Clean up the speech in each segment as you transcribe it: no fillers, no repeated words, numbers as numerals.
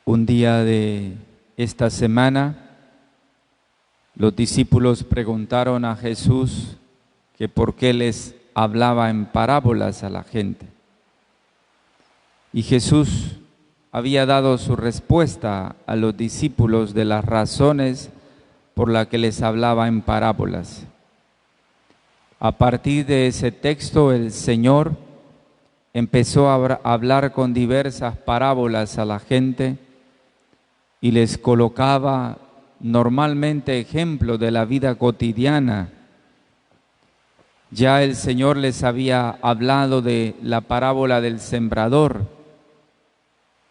Un día de esta semana, los discípulos preguntaron a Jesús que por qué les hablaba en parábolas a la gente. Y Jesús había dado su respuesta a los discípulos de las razones por las que les hablaba en parábolas. A partir de ese texto, el Señor empezó a hablar con diversas parábolas a la gente y les colocaba normalmente ejemplos de la vida cotidiana. Ya el Señor les había hablado de la parábola del sembrador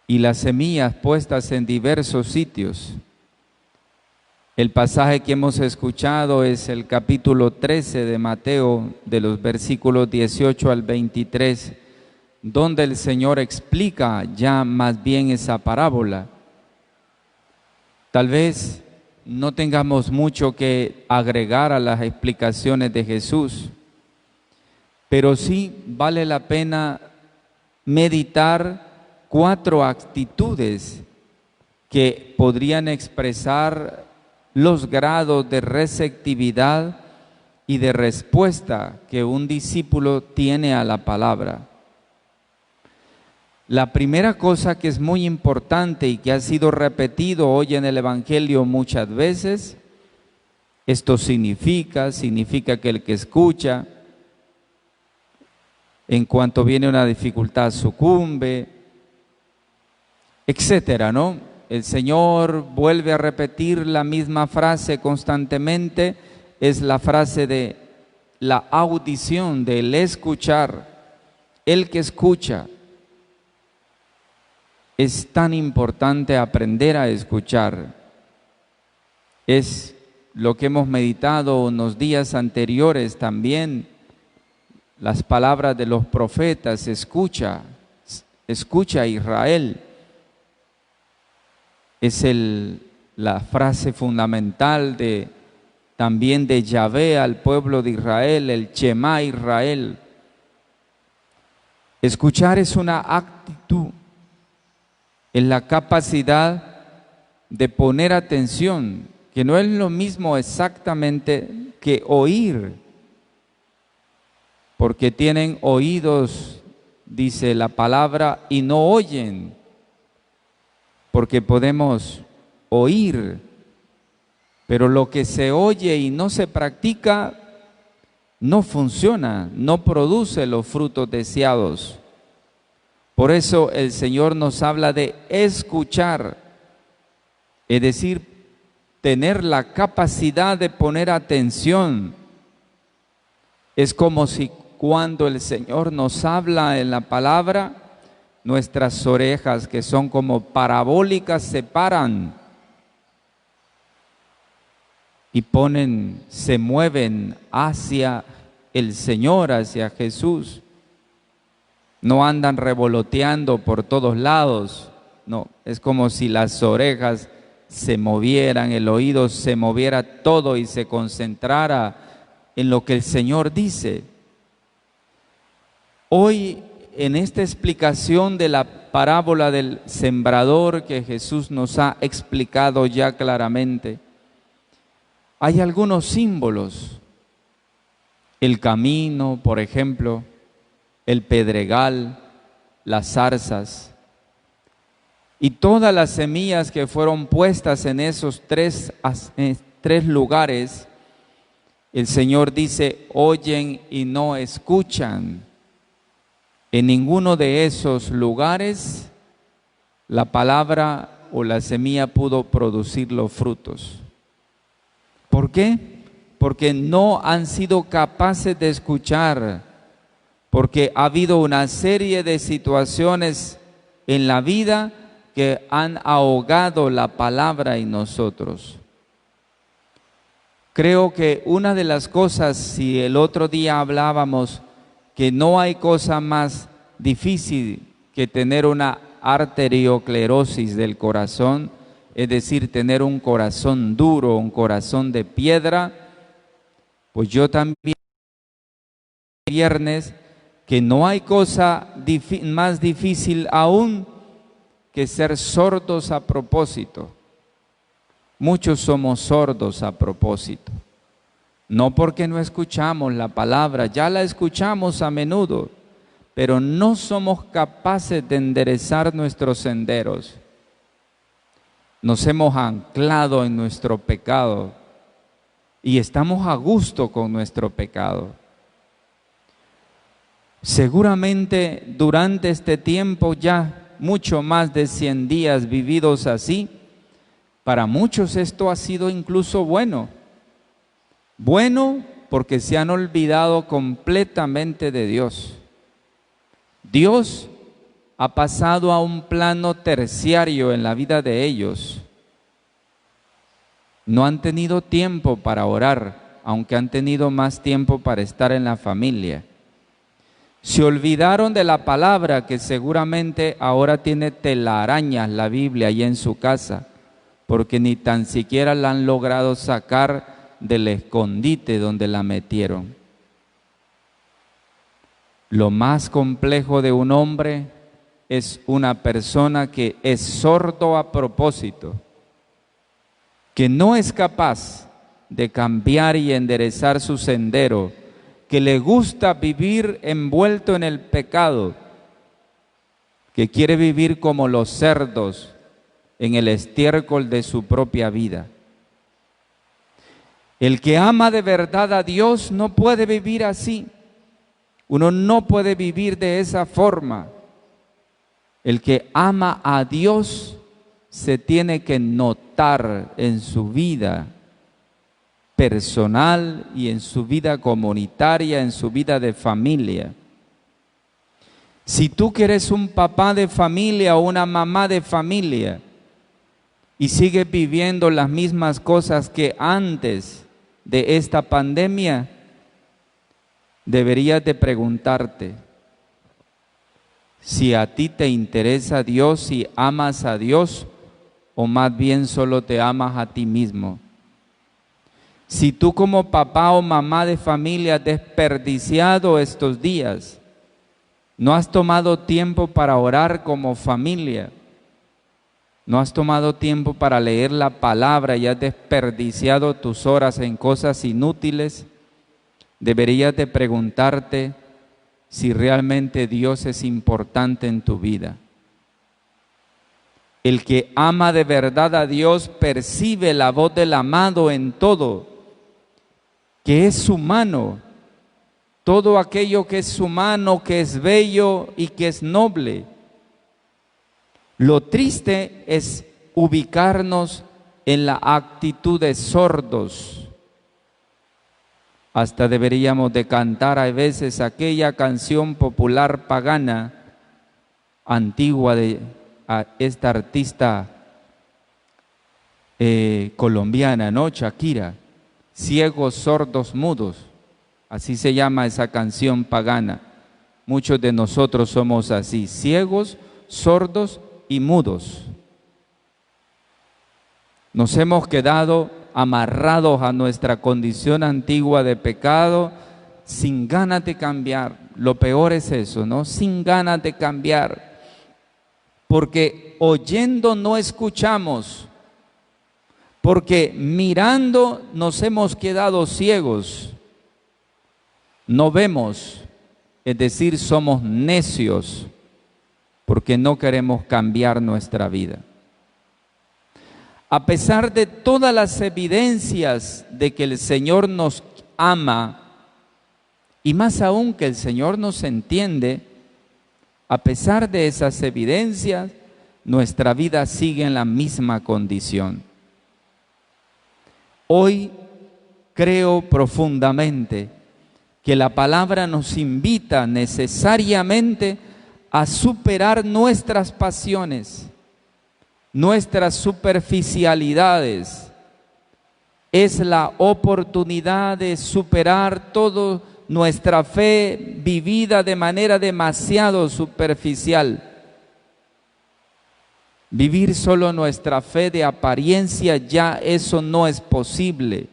y las semillas puestas en diversos sitios. El pasaje que hemos escuchado es el capítulo 13 de Mateo, de los versículos 18 al 23, donde el Señor explica ya más bien esa parábola. Tal vez no tengamos mucho que agregar a las explicaciones de Jesús, pero sí vale la pena meditar 4 actitudes que podrían expresar los grados de receptividad y de respuesta que un discípulo tiene a la palabra. La primera cosa que es muy importante y que ha sido repetido hoy en el Evangelio muchas veces, esto significa que el que escucha, en cuanto viene una dificultad sucumbe, etcétera, ¿no? El Señor vuelve a repetir la misma frase constantemente, es la frase de la audición, del escuchar, el que escucha. Es tan importante aprender a escuchar. Es lo que hemos meditado en los días anteriores también, las palabras de los profetas, escucha Israel. Es la frase fundamental también de Yahvé al pueblo de Israel, el Shema Israel. Escuchar es una actitud, en la capacidad de poner atención, que no es lo mismo exactamente que oír, porque tienen oídos, dice la palabra, y no oyen, porque podemos oír, pero lo que se oye y no se practica no funciona, no produce los frutos deseados. Por eso el Señor nos habla de escuchar, es decir, tener la capacidad de poner atención. Es como si cuando el Señor nos habla en la palabra, nuestras orejas, que son como parabólicas, se paran y se mueven hacia el Señor, hacia Jesús. No andan revoloteando por todos lados, no, es como si las orejas se movieran, el oído se moviera todo y se concentrara en lo que el Señor dice. Hoy, en esta explicación de la parábola del sembrador que Jesús nos ha explicado ya claramente, hay algunos símbolos. El camino, por ejemplo, el pedregal, las zarzas y todas las semillas que fueron puestas en esos tres lugares. El Señor dice, oyen y no escuchan. En ninguno de esos lugares la palabra o la semilla pudo producir los frutos. ¿Por qué? Porque no han sido capaces de escuchar, porque ha habido una serie de situaciones en la vida que han ahogado la palabra en nosotros. Creo que una de las cosas, si el otro día hablábamos que no hay cosa más difícil que tener una arteriosclerosis del corazón, es decir, tener un corazón duro, un corazón de piedra, pues yo también viernes que no hay cosa más difícil aún que ser sordos a propósito. Muchos somos sordos a propósito. No porque no escuchamos la palabra, ya la escuchamos a menudo, pero no somos capaces de enderezar nuestros senderos. Nos hemos anclado en nuestro pecado y estamos a gusto con nuestro pecado. Seguramente durante este tiempo ya mucho más de 100 días vividos así, para muchos esto ha sido incluso bueno. Bueno porque se han olvidado completamente de Dios. Dios ha pasado a un plano terciario en la vida de ellos. No han tenido tiempo para orar, aunque han tenido más tiempo para estar en la familia. Se olvidaron de la palabra, que seguramente ahora tiene telarañas la Biblia ahí en su casa, porque ni tan siquiera la han logrado sacar del escondite donde la metieron. Lo más complejo de un hombre es una persona que es sordo a propósito, que no es capaz de cambiar y enderezar su sendero, que le gusta vivir envuelto en el pecado, que quiere vivir como los cerdos en el estiércol de su propia vida. El que ama de verdad a Dios no puede vivir así. Uno no puede vivir de esa forma. El que ama a Dios se tiene que notar en su vida personal y en su vida comunitaria, en su vida de familia. Si tú que eres un papá de familia o una mamá de familia y sigues viviendo las mismas cosas que antes de esta pandemia, deberías de preguntarte si a ti te interesa Dios, si amas a Dios, o más bien solo te amas a ti mismo. Si tú como papá o mamá de familia has desperdiciado estos días, no has tomado tiempo para orar como familia, no has tomado tiempo para leer la palabra y has desperdiciado tus horas en cosas inútiles, deberías de preguntarte si realmente Dios es importante en tu vida. El que ama de verdad a Dios percibe la voz del amado en todo, que es humano, todo aquello que es humano, que es bello y que es noble. Lo triste es ubicarnos en la actitud de sordos. Hasta deberíamos de cantar a veces aquella canción popular pagana, antigua de esta artista colombiana, ¿no? Shakira. Ciegos, sordos, mudos. Así se llama esa canción pagana. Muchos de nosotros somos así, ciegos, sordos y mudos. Nos hemos quedado amarrados a nuestra condición antigua de pecado, sin ganas de cambiar. Lo peor es eso, ¿no? Sin ganas de cambiar. Porque oyendo no escuchamos. Porque mirando nos hemos quedado ciegos. No vemos, es decir, somos necios, porque no queremos cambiar nuestra vida. A pesar de todas las evidencias de que el Señor nos ama, y más aún que el Señor nos entiende, a pesar de esas evidencias, nuestra vida sigue en la misma condición. Hoy creo profundamente que la palabra nos invita necesariamente a superar nuestras pasiones, nuestras superficialidades. Es la oportunidad de superar toda nuestra fe vivida de manera demasiado superficial. Vivir solo nuestra fe de apariencia, ya eso no es posible.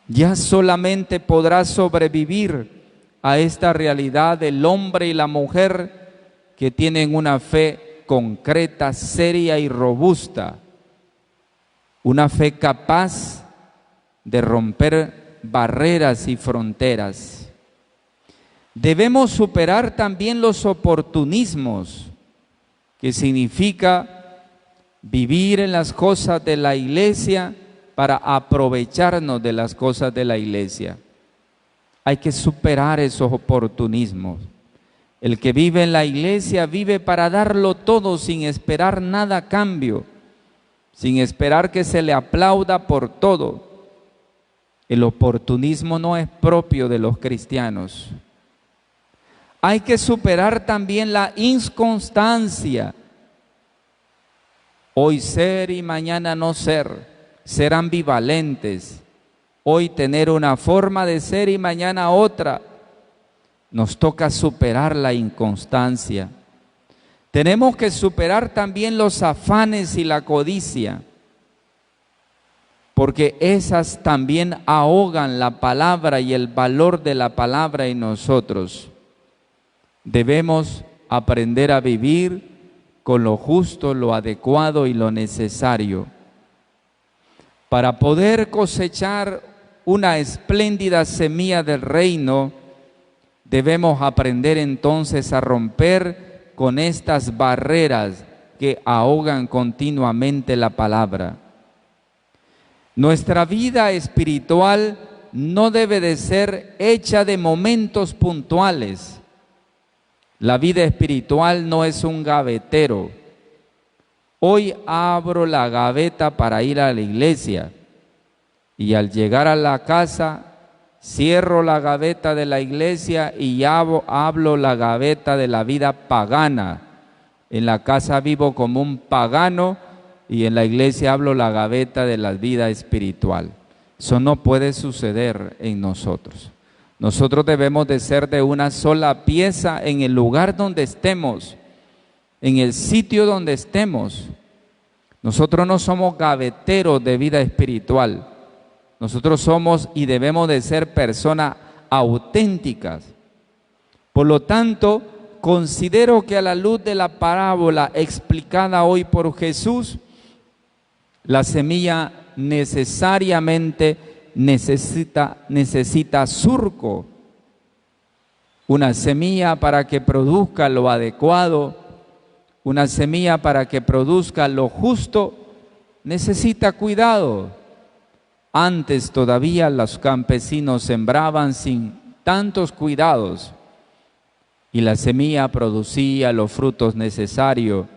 Ya solamente podrá sobrevivir a esta realidad el hombre y la mujer que tienen una fe concreta, seria y robusta, una fe capaz de romper barreras y fronteras. Debemos superar también los oportunismos, que significa vivir en las cosas de la iglesia para aprovecharnos de las cosas de la iglesia. Hay que superar esos oportunismos. El que vive en la iglesia vive para darlo todo sin esperar nada a cambio, sin esperar que se le aplauda por todo. El oportunismo no es propio de los cristianos. Hay que superar también la inconstancia. Hoy ser y mañana no ser, ser ambivalentes. Hoy tener una forma de ser y mañana otra. Nos toca superar la inconstancia. Tenemos que superar también los afanes y la codicia, porque esas también ahogan la palabra y el valor de la palabra en nosotros. Debemos aprender a vivir con lo justo, lo adecuado y lo necesario. Para poder cosechar una espléndida semilla del reino, debemos aprender entonces a romper con estas barreras que ahogan continuamente la palabra. Nuestra vida espiritual no debe de ser hecha de momentos puntuales. La vida espiritual no es un gavetero. Hoy abro la gaveta para ir a la iglesia y al llegar a la casa cierro la gaveta de la iglesia y hablo la gaveta de la vida pagana. En la casa vivo como un pagano y en la iglesia hablo la gaveta de la vida espiritual. Eso no puede suceder en nosotros. Nosotros debemos de ser de una sola pieza en el lugar donde estemos, en el sitio donde estemos. Nosotros no somos gaveteros de vida espiritual. Nosotros somos y debemos de ser personas auténticas. Por lo tanto, considero que a la luz de la parábola explicada hoy por Jesús, la semilla necesariamente necesita surco. Una semilla para que produzca lo adecuado, una semilla para que produzca lo justo, necesita cuidado. Antes todavía los campesinos sembraban sin tantos cuidados y la semilla producía los frutos necesarios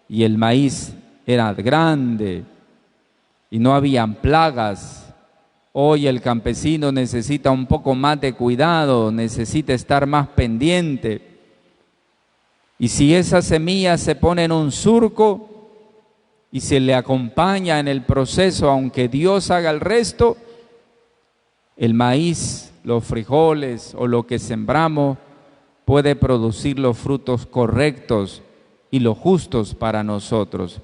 y el maíz era grande y no habían plagas. Hoy el campesino necesita un poco más de cuidado, necesita estar más pendiente. Y si esa semilla se pone en un surco y se le acompaña en el proceso, aunque Dios haga el resto, el maíz, los frijoles o lo que sembramos puede producir los frutos correctos y los justos para nosotros.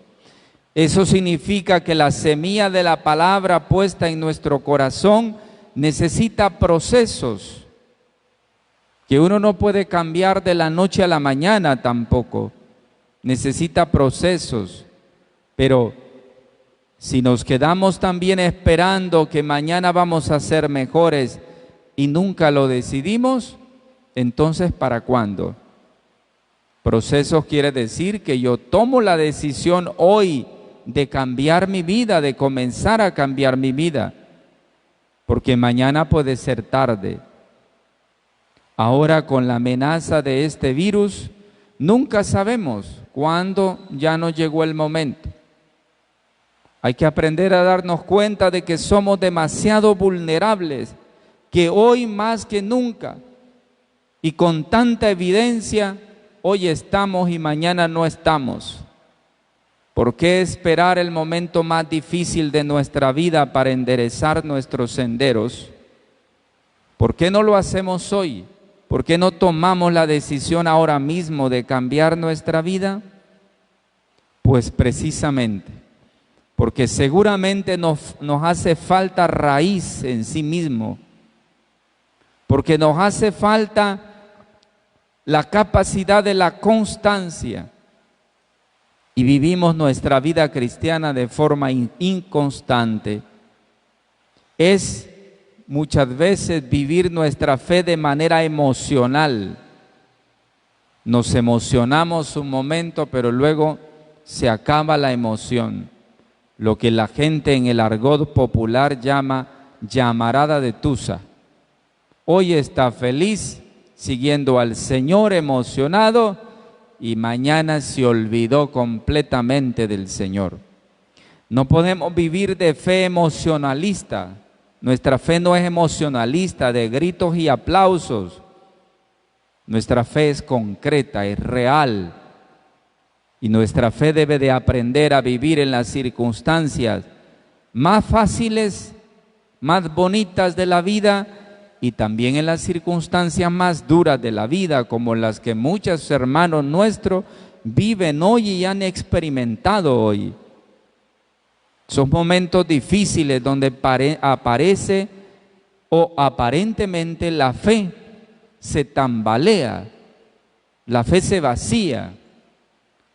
Eso significa que la semilla de la palabra puesta en nuestro corazón necesita procesos, que uno no puede cambiar de la noche a la mañana tampoco, necesita procesos. Pero si nos quedamos también esperando que mañana vamos a ser mejores y nunca lo decidimos, entonces ¿para cuándo? Procesos quiere decir que yo tomo la decisión hoy de cambiar mi vida, de comenzar a cambiar mi vida, porque mañana puede ser tarde. Ahora con la amenaza de este virus, nunca sabemos cuándo ya nos llegó el momento. Hay que aprender a darnos cuenta de que somos demasiado vulnerables, que hoy más que nunca y con tanta evidencia, hoy estamos y mañana no estamos. ¿Por qué esperar el momento más difícil de nuestra vida para enderezar nuestros senderos? ¿Por qué no lo hacemos hoy? ¿Por qué no tomamos la decisión ahora mismo de cambiar nuestra vida? Pues precisamente porque seguramente nos hace falta raíz en sí mismo, porque nos hace falta la capacidad de la constancia y vivimos nuestra vida cristiana de forma inconstante. Es muchas veces vivir nuestra fe de manera emocional. Nos emocionamos un momento, pero luego se acaba la emoción. Lo que la gente en el argot popular llama llamarada de tusa. Hoy está feliz siguiendo al Señor emocionado y mañana se olvidó completamente del Señor. No podemos vivir de fe emocionalista. Nuestra fe no es emocionalista de gritos y aplausos. Nuestra fe es concreta, es real. Y nuestra fe debe de aprender a vivir en las circunstancias más fáciles, más bonitas de la vida y también en las circunstancias más duras de la vida, como las que muchos hermanos nuestros viven hoy y han experimentado hoy. Son momentos difíciles donde aparece o aparentemente la fe se tambalea, la fe se vacía.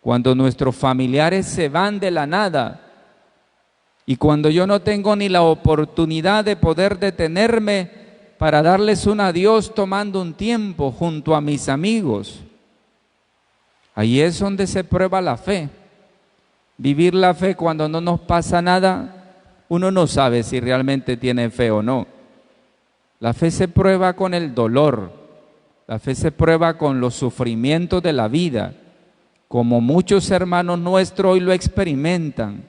Cuando nuestros familiares se van de la nada y cuando yo no tengo ni la oportunidad de poder detenerme para darles un adiós tomando un tiempo junto a mis amigos, ahí es donde se prueba la fe. Vivir la fe cuando no nos pasa nada, uno no sabe si realmente tiene fe o no. La fe se prueba con el dolor, la fe se prueba con los sufrimientos de la vida, como muchos hermanos nuestros hoy lo experimentan.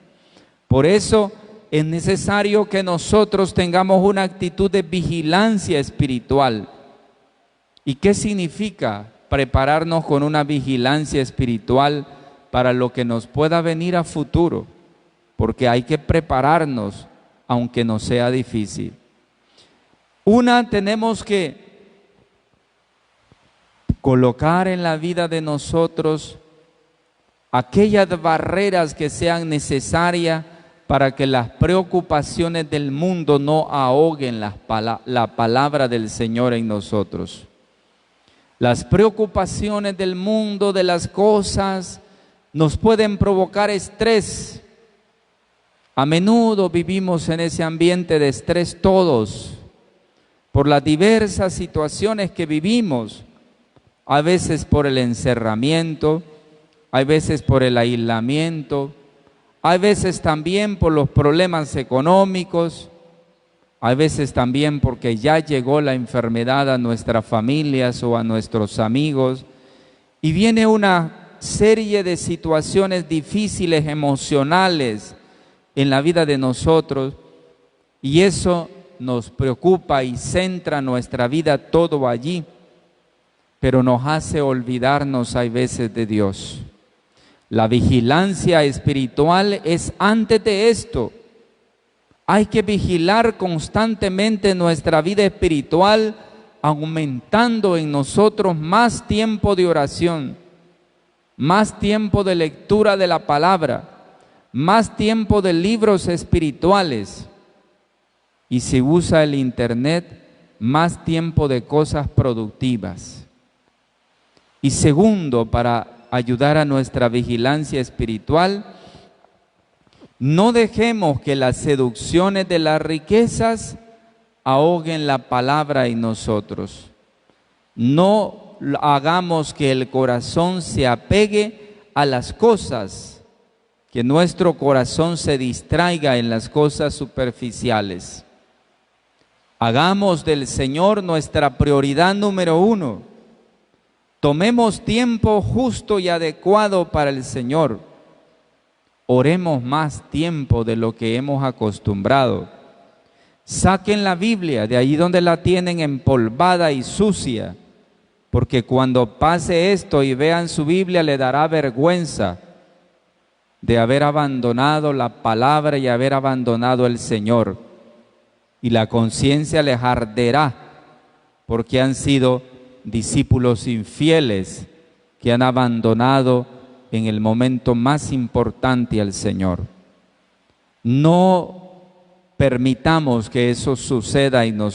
Por eso es necesario que nosotros tengamos una actitud de vigilancia espiritual. ¿Y qué significa prepararnos con una vigilancia espiritual para lo que nos pueda venir a futuro? Porque hay que prepararnos, aunque nos sea difícil. Tenemos que colocar en la vida de nosotros aquellas barreras que sean necesarias para que las preocupaciones del mundo no ahoguen la palabra del Señor en nosotros. Las preocupaciones del mundo, de las cosas, nos pueden provocar estrés. A menudo vivimos en ese ambiente de estrés todos, por las diversas situaciones que vivimos, a veces por el encerramiento, hay veces por el aislamiento, hay veces también por los problemas económicos, hay veces también porque ya llegó la enfermedad a nuestras familias o a nuestros amigos y viene una serie de situaciones difíciles emocionales en la vida de nosotros y eso nos preocupa y centra nuestra vida todo allí, pero nos hace olvidarnos hay veces de Dios. La vigilancia espiritual es antes de esto. Hay que vigilar constantemente nuestra vida espiritual, aumentando en nosotros más tiempo de oración, más tiempo de lectura de la palabra, más tiempo de libros espirituales. Y si usa el internet, más tiempo de cosas productivas. Y segundo, para ayudar a nuestra vigilancia espiritual, no dejemos que las seducciones de las riquezas ahoguen la palabra en nosotros. No hagamos que el corazón se apegue a las cosas, que nuestro corazón se distraiga en las cosas superficiales. Hagamos del Señor nuestra prioridad número uno. Tomemos tiempo justo y adecuado para el Señor. Oremos más tiempo de lo que hemos acostumbrado. Saquen la Biblia de ahí donde la tienen empolvada y sucia, porque cuando pase esto y vean su Biblia le dará vergüenza de haber abandonado la palabra y haber abandonado el Señor. Y la conciencia les arderá porque han sido discípulos infieles que han abandonado en el momento más importante al Señor. No permitamos que eso suceda y nos